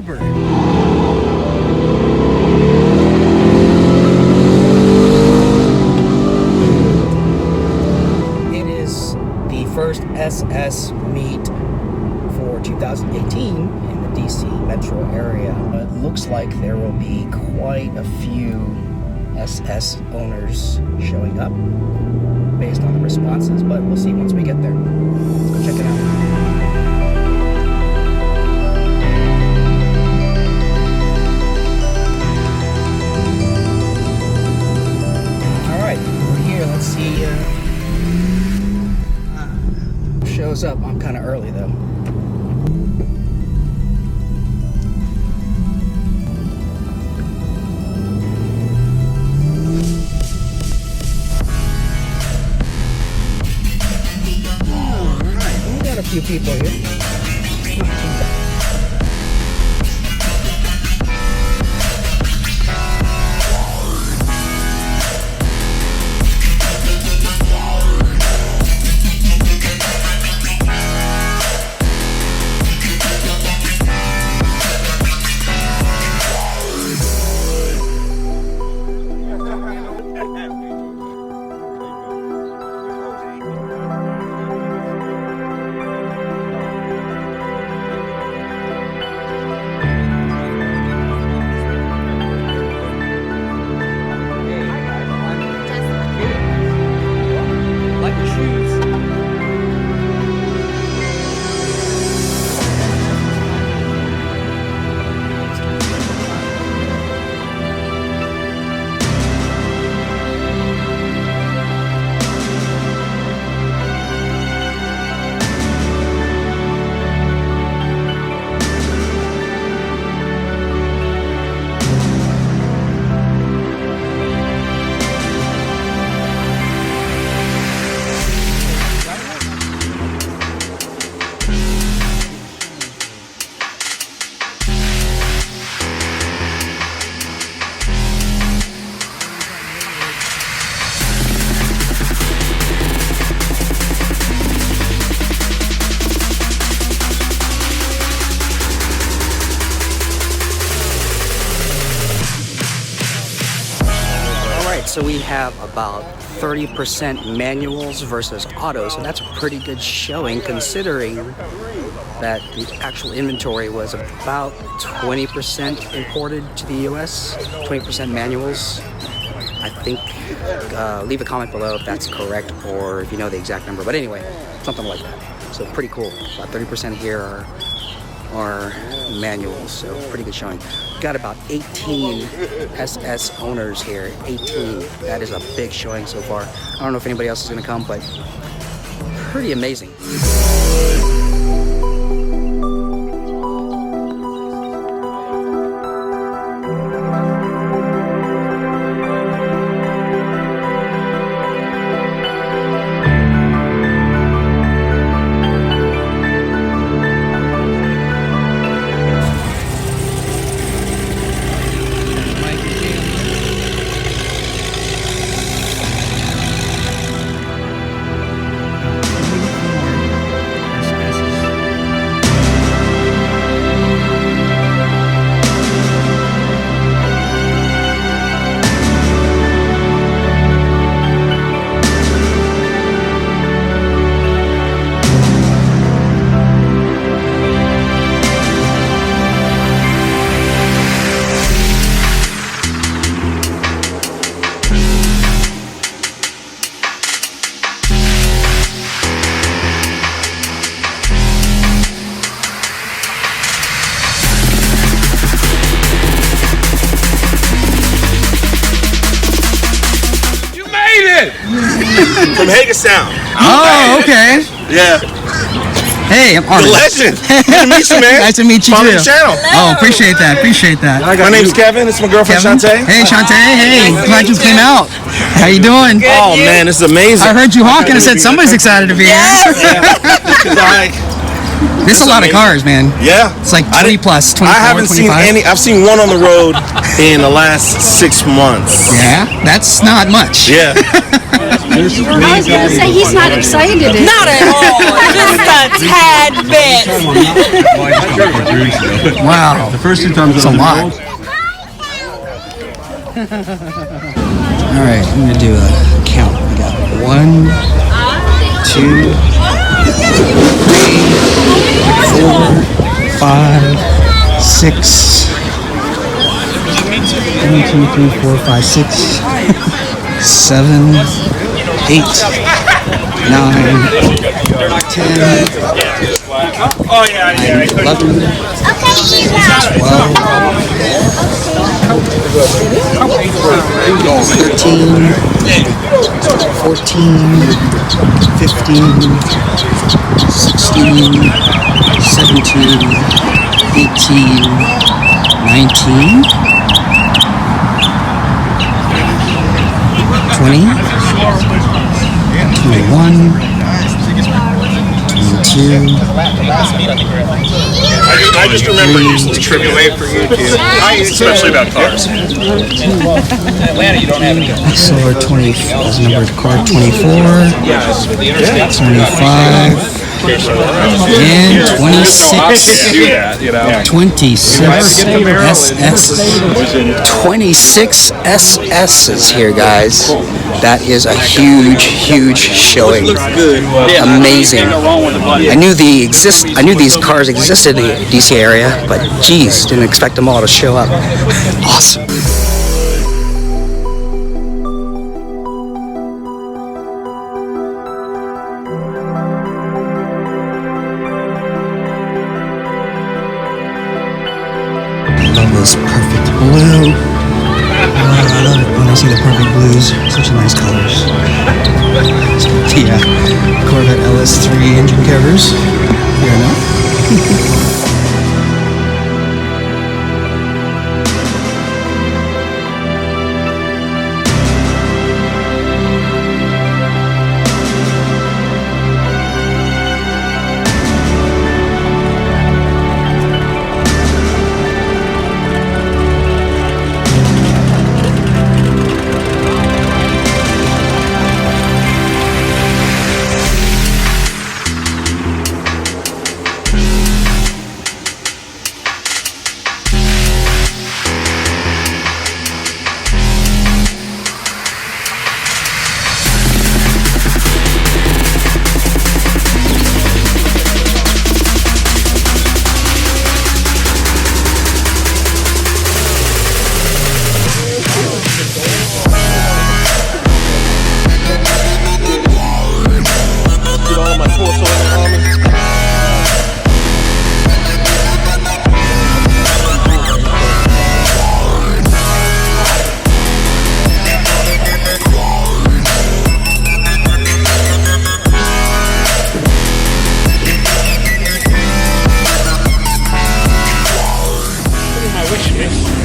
Cooper. It is the first SS meet for 2018 in the DC metro area. It looks like there will be quite a few SS owners showing up based on the responses, but we'll see once we get there. Let's go check it out. Alright, we're here. Let's see who shows up. I'm kind of early though. A few people here. So we have about 30% manuals versus autos, so that's a pretty good showing considering that the actual inventory was about 20% imported to the US, 20% manuals. I think, leave a comment below if that's correct or if you know the exact number, but anyway, something like that. So pretty cool. About 30% here are manuals, so pretty good showing. Got about 18 SS owners here. 18. That is a big showing so far. I don't know if anybody else is gonna come, but pretty amazing. From Hagerstown. Oh, okay. Yeah. Hey, I'm Armin. The legend. Good to meet you, man. Nice to meet you Follow too. the channel. Oh, appreciate that. Appreciate that. My name's Kevin. This is my girlfriend, Shantae. Hey, Shantae. Hey, glad you came out. How you doing? Good, Oh, you? man, this is amazing. I heard you honking and said somebody's excited to be here. This is a lot of cars, man. Yeah. It's like 20 plus, 24, I haven't 25. seen any. I've seen one on the road in the last 6 months. Yeah, that's not much. Yeah. was going to say, he's not excited. Not at all. Just a tad bit. Wow. The first 2 times That's a lot. All right, I'm gonna do a count. We got 1, 2, 3, 4, 5, 6. 1, 2, 3, 4, 5, 6, 7, 8, 9, 10, 11, 12, 13, 14, 15, 16, 17, 18, 19, 20, 21, 22. I just remember using the AAA for you too. Especially about cars. Atlanta, you don't have any. Solar 20 is numbered car 24, 25, and 26. 26 SS. 26 SS's here, guys. That is a huge showing. Amazing. I knew these cars existed in the DC area, but geez, didn't expect them all to show up. Awesome. Love this perfect blue. I love it when I see the perfect blues. Such nice colors. The Corvette LS3 engine covers. Fair enough.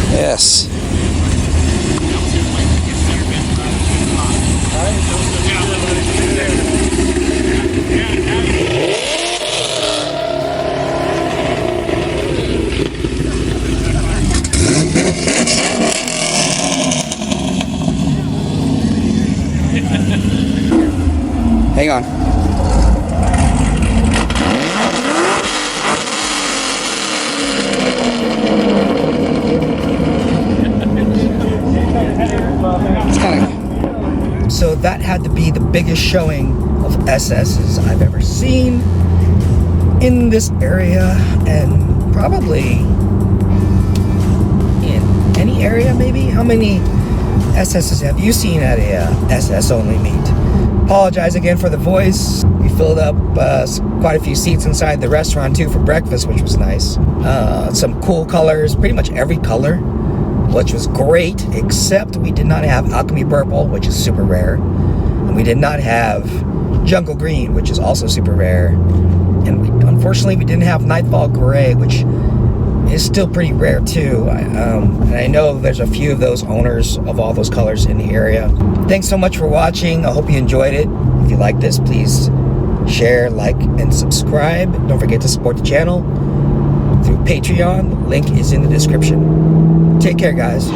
Yes. Hang on. So that had to be the biggest showing of SS's I've ever seen in this area, and probably in any area maybe. How many SS's have you seen at a SS only meet? Apologize again for the voice. We filled up quite a few seats inside the restaurant too for breakfast, which was nice. Some cool colors, pretty much every color, which was great, except we did not have Alchemy Purple, which is super rare. And we did not have Jungle Green, which is also super rare. And unfortunately, we didn't have Nightfall Gray, which is still pretty rare too. And I know there's a few of those owners of all those colors in the area. Thanks so much for watching. I hope you enjoyed it. If you like this, please share, like, and subscribe. Don't forget to support the channel through Patreon. The link is in the description. Take care, guys.